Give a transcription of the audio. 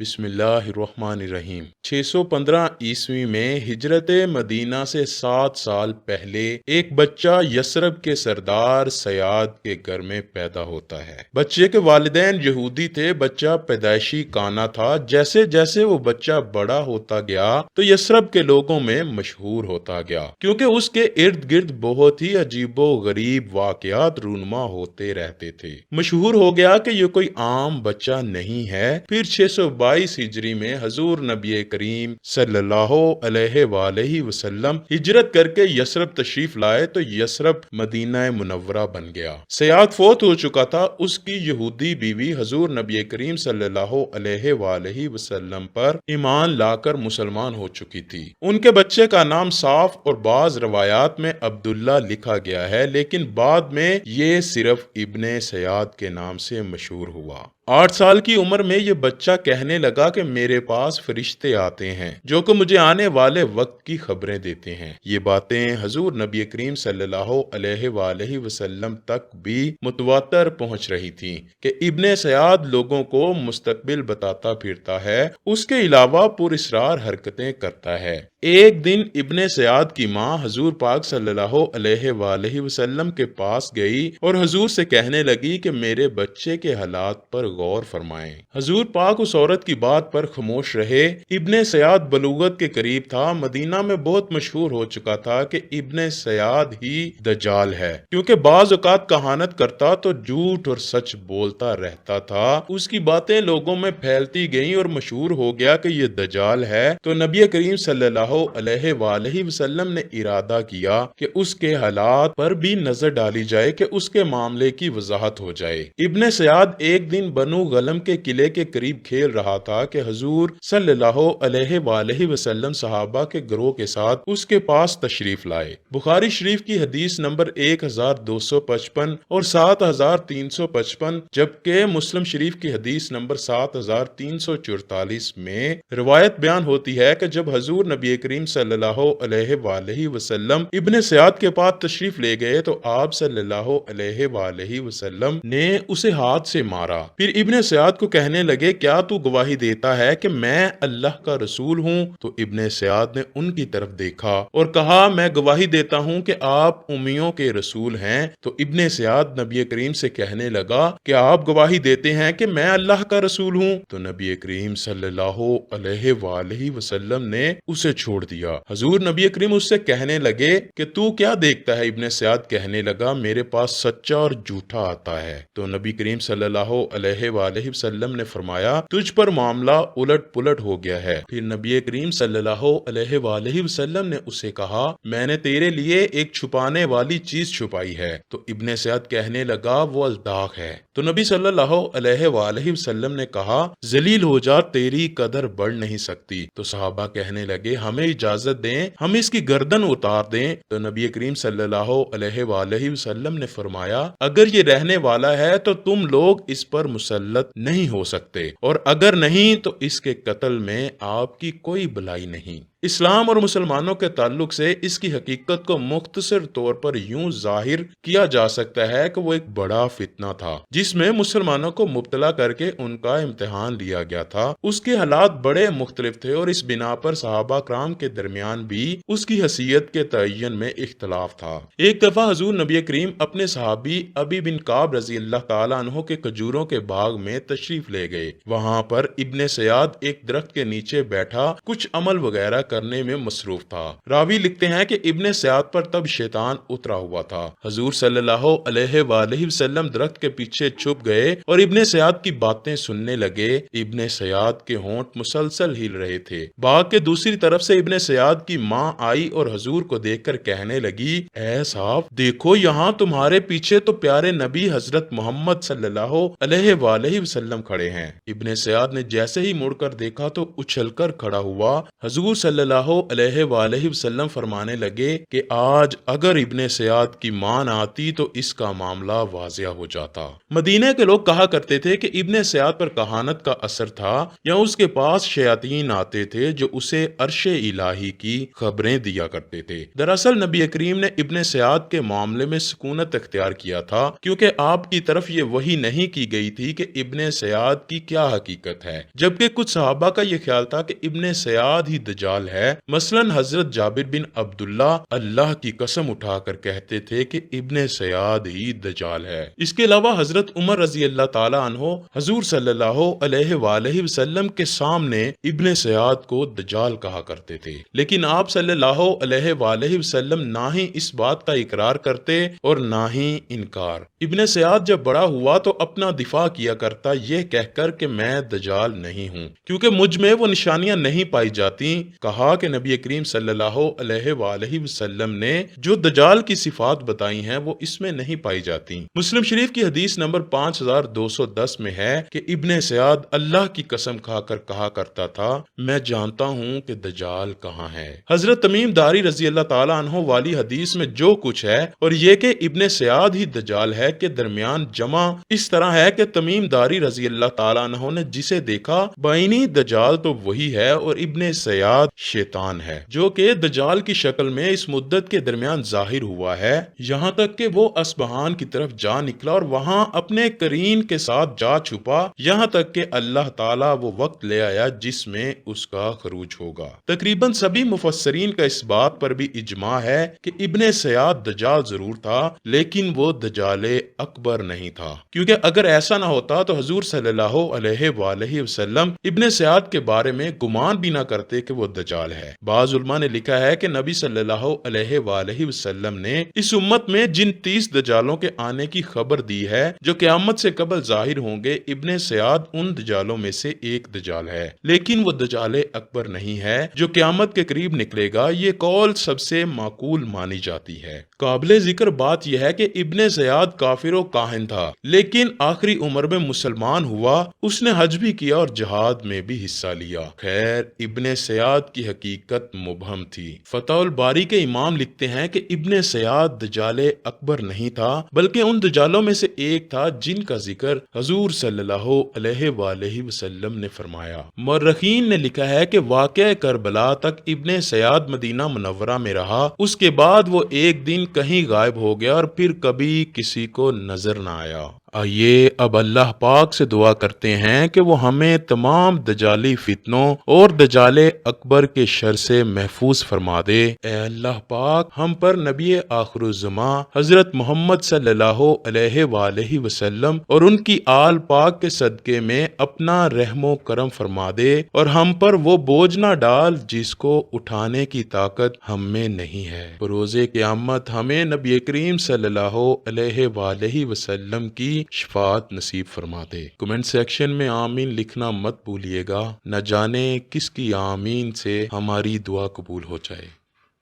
بسم اللہ الرحمن الرحیم 615 عیسوی میں ہجرت مدینہ سے 7 سال پہلے ایک بچہ یثرب کے سردار سیاد کے گھر میں پیدا ہوتا ہے۔ بچے کے والدین یہودی تھے۔ بچہ پیدائشی کانا تھا۔ جیسے جیسے وہ بچہ بڑا ہوتا گیا تو یثرب کے لوگوں میں مشہور ہوتا گیا، کیونکہ اس کے ارد گرد بہت ہی عجیب و غریب واقعات رونما ہوتے رہتے تھے۔ مشہور ہو گیا کہ یہ کوئی عام بچہ نہیں ہے۔ پھر 622 ہجری میں حضور نبی کریم صلی اللہ علیہ وآلہ وسلم ہجرت کر کے یثرب تشریف لائے تو یثرب مدینہ منورہ بن گیا۔ سیاد فوت ہو چکا تھا۔ اس کی یہودی بیوی حضور نبی کریم صلی اللہ علیہ وآلہ وسلم پر ایمان لا کر مسلمان ہو چکی تھی۔ ان کے بچے کا نام صاف اور بعض روایات میں عبداللہ لکھا گیا ہے، لیکن بعد میں یہ صرف ابن سیاد کے نام سے مشہور ہوا۔ 8 سال کی عمر میں یہ بچہ کہنے لگا کہ میرے پاس فرشتے آتے ہیں جو کہ مجھے آنے والے وقت کی خبریں دیتے ہیں۔ یہ باتیں حضور نبی کریم صلی اللہ علیہ وآلہ وسلم تک بھی متواتر پہنچ رہی تھیں کہ ابن سیاد لوگوں کو مستقبل بتاتا پھرتا ہے، اس کے علاوہ پراسرار حرکتیں کرتا ہے۔ ایک دن ابن سیاد کی ماں حضور پاک صلی اللہ علیہ وآلہ وسلم کے پاس گئی اور حضور سے کہنے لگی کہ میرے بچے کے حالات پر غور فرمائیں۔ حضور پاک اس عورت کی بات پر خاموش رہے۔ ابن سیاد بلوغت کے قریب تھا۔ مدینہ میں بہت مشہور ہو چکا تھا کہ ابن سیاد ہی دجال ہے، کیونکہ بعض اوقات کہانت کرتا تو جھوٹ اور سچ بولتا رہتا تھا۔ اس کی باتیں لوگوں میں پھیلتی گئیں اور مشہور ہو گیا کہ یہ دجال ہے۔ تو نبی کریم صلی اللہ علیہ وآلہ وسلم نے ارادہ کیا کہ اس کے حالات پر بھی نظر ڈالی جائے کہ اس کے معاملے کی وضاحت ہو جائے۔ ابن سیاد ایک دن بنو غلم کے قلعے کے قریب کھیل رہا تھا کہ حضور صلی اللہ علیہ وآلہ وسلم صحابہ کے گروہ کے ساتھ اس کے پاس تشریف لائے۔ بخاری شریف کی حدیث نمبر 1255 اور 7355، جبکہ مسلم شریف کی حدیث نمبر 7344 میں روایت بیان ہوتی ہے کہ جب حضور نبی کریم صلی اللہ علیہ وآلہ وسلم ابن سیاد کے پاس تشریف لے گئے تو آپ صلی اللہ علیہ وآلہ وسلم نے اسے ہاتھ سے مارا۔ پھر ابن سیاد کو کہنے لگے کیا تو گواہی دیتا ہے کہ میں اللہ کا رسول ہوں؟ تو ابن سیاد نے ان کی طرف دیکھا اور کہا میں گواہی دیتا ہوں کہ آپ امیوں کے رسول ہیں۔ تو ابن سیاد نبی کریم سے کہنے لگا کہ آپ گواہی دیتے ہیں کہ میں اللہ کا رسول ہوں؟ تو نبی کریم صلی اللہ علیہ وآلہ وسلم نے اسے چھوڑ دیا۔ حضور نبی کریم اس سے کہنے لگے کہ تو کیا دیکھتا ہے؟ ابن سیاد کہنے لگا میرے پاس سچا اور جھوٹا آتا ہے۔ تو نبی کریم صلی اللہ علیہ وآلہ وسلم نے فرمایا تجھ پر معاملہ الٹ پلٹ ہو گیا ہے۔ پھر نبی کریم صلی اللہ علیہ وآلہ وسلم نے اسے کہا میں نے تیرے لیے ایک چھپانے والی چیز چھپائی ہے۔ تو ابن سیاد کہنے لگا وہ الداغ ہے۔ تو نبی صلی اللہ علیہ وآلہ وسلم نے کہا ذلیل ہو جا، تیری قدر بڑھ نہیں سکتی۔ تو صحابہ کہنے لگے ہمیں اجازت دیں، ہم اس کی گردن اتار دیں۔ تو نبی کریم صلی اللہ علیہ وآلہ وسلم نے فرمایا اگر یہ رہنے والا ہے تو تم لوگ اس پر مسلط نہیں ہو سکتے، اور اگر نہیں تو اس کے قتل میں آپ کی کوئی بھلائی نہیں۔ اسلام اور مسلمانوں کے تعلق سے اس کی حقیقت کو مختصر طور پر یوں ظاہر کیا جا سکتا ہے کہ وہ ایک بڑا فتنہ تھا جس میں مسلمانوں کو مبتلا کر کے ان کا امتحان لیا گیا تھا۔ اس کے حالات بڑے مختلف تھے اور اس بنا پر صحابہ کرام کے درمیان بھی اس کی حیثیت کے تعین میں اختلاف تھا۔ ایک دفعہ حضور نبی کریم اپنے صحابی ابی بن کعب رضی اللہ تعالیٰ عنہ کے کھجوروں کے باغ میں تشریف لے گئے۔ وہاں پر ابن سیاد ایک درخت کے نیچے بیٹھا کچھ عمل وغیرہ کرنے میں مصروف تھا۔ راوی لکھتے ہیں کہ ابن سیاد پر تب شیطان اترا ہوا تھا۔ حضور صلی اللہ علیہ وآلہ وسلم درخت کے پیچھے چھپ گئے اور ابن سیاد کی باتیں سننے لگے۔ ابن سیاد کے ہونٹ مسلسل ہل رہے تھے۔ باغ کے دوسری طرف سے ابن سیاد کی ماں آئی اور حضور کو دیکھ کر کہنے لگی اے صاحب دیکھو یہاں تمہارے پیچھے تو پیارے نبی حضرت محمد صلی اللہ علیہ وآلہ وسلم کھڑے ہیں۔ ابن سیاد نے جیسے ہی مڑ کر دیکھا تو اچھل کر کھڑا ہوا۔ حضور صلی اللہ علیہ وآلہ وسلم فرمانے لگے کہ آج اگر ابن سیاد کی ماں نہ آتی تو اس کا معاملہ واضح ہو جاتا۔ مدینہ کے لوگ کہا کرتے تھے کہ ابن سیاد پر کہانت کا اثر تھا یا اس کے پاس شیاطین آتے تھے جو اسے عرش الہی کی خبریں دیا کرتے تھے۔ دراصل نبی کریم نے ابن سیاد کے معاملے میں سکونت اختیار کیا تھا کیونکہ آپ کی طرف یہ وحی نہیں کی گئی تھی کہ ابن سیاد کی کیا حقیقت ہے، جبکہ کچھ صحابہ کا یہ خیال تھا کہ ابن سیاد ہی دجال ہے۔ مثلا حضرت جابر بن عبداللہ اللہ کی قسم اٹھا کر کہتے تھے کہ ابن سیاد ہی دجال ہے۔ اس کے علاوہ حضرت عمر رضی اللہ تعالی عنہ حضور صلی اللہ علیہ وآلہ وسلم کے سامنے ابن سیاد کو دجال کہا کرتے تھے، لیکن آپ صلی اللہ علیہ وآلہ وسلم نہ ہی اس بات کا اقرار کرتے اور نہ ہی انکار۔ ابن سیاد جب بڑا ہوا تو اپنا دفاع کیا کرتا یہ کہہ کر کہ میں دجال نہیں ہوں کیونکہ مجھ میں وہ نشانیاں نہیں پائی جاتی۔ کہا کہ نبی کریم صلی اللہ علیہ وآلہ وسلم نے جو دجال کی صفات بتائی ہیں وہ اس میں نہیں پائی جاتی۔ مسلم شریف کی حدیث نمبر 5210 میں ہے کہ ابن سیاد اللہ کی قسم کھا کر کہا کرتا تھا میں جانتا ہوں کہ دجال کہاں ہے۔ حضرت تمیم داری رضی اللہ تعالی عنہ والی حدیث میں جو کچھ ہے اور یہ کہ ابن سیاد ہی دجال ہے کے درمیان جمع اس طرح ہے کہ تمیم داری رضی اللہ تعالی عنہ نے جسے دیکھا بعینی دجال تو وہی ہے اور ابن سیاد شیطان ہے جو کہ دجال کی شکل میں اس مدت کے درمیان ظاہر ہوا ہے، یہاں تک کہ وہ اصبہان کی طرف جا نکلا اور وہاں اپنے قرین کے ساتھ جا چھپا، یہاں تک کہ اللہ تعالیٰ وہ وقت لے آیا جس میں اس کا خروج ہوگا۔ تقریباً سبھی مفسرین کا اس بات پر بھی اجماع ہے کہ ابن سیاد دجال ضرور تھا لیکن وہ دجال اکبر نہیں تھا، کیونکہ اگر ایسا نہ ہوتا تو حضور صلی اللہ علیہ وآلہ وسلم ابن سیاد کے بارے میں گمان بھی نہ کرتے کہ وہ دجال ہے۔ بعض علماء نے لکھا ہے کہ نبی صلی اللہ علیہ وآلہ وسلم نے اس امت میں جن 30 دجالوں کے آنے کی خبر دی ہے جو قیامت سے قبل ظاہر ہوں گے، ابن سیاد ان دجالوں میں سے ایک دجال ہے، لیکن وہ دجال اکبر نہیں ہے جو قیامت کے قریب نکلے گا۔ یہ قول سب سے معقول مانی جاتی ہے۔ قابل ذکر بات یہ ہے کہ ابن سیاد کافر و کاہن تھا لیکن آخری عمر میں مسلمان ہوا، اس نے حج بھی کیا اور جہاد میں بھی حصہ لیا۔ خیر ابن سیاد کی حقیقت مبہم تھی۔ فتح الباری کے امام لکھتے ہیں کہ ابن سیاد دجال اکبر نہیں تھا بلکہ ان دجالوں میں سے ایک تھا جن کا ذکر حضور صلی اللہ علیہ وآلہ وسلم نے فرمایا۔ مورخین نے لکھا ہے کہ واقعہ کربلا تک ابن سیاد مدینہ منورہ میں رہا، اس کے بعد وہ ایک دن کہیں غائب ہو گیا اور پھر کبھی کسی کو نظر نہ آیا۔ آئیے اب اللہ پاک سے دعا کرتے ہیں کہ وہ ہمیں تمام دجالی فتنوں اور دجال اکبر کے شر سے محفوظ فرما دے۔ اے اللہ پاک ہم پر نبی آخر الزماں حضرت محمد صلی اللہ علیہ وآلہ وسلم اور ان کی آل پاک کے صدقے میں اپنا رحم و کرم فرما دے اور ہم پر وہ بوجھ نہ ڈال جس کو اٹھانے کی طاقت ہم میں نہیں ہے۔ بروز قیامت ہمیں نبی کریم صلی اللہ علیہ وآلہ وسلم کی شفاعت نصیب فرما دے۔ کمنٹ سیکشن میں آمین لکھنا مت بھولیے گا، نہ جانے کس کی آمین سے ہماری دعا قبول ہو جائے۔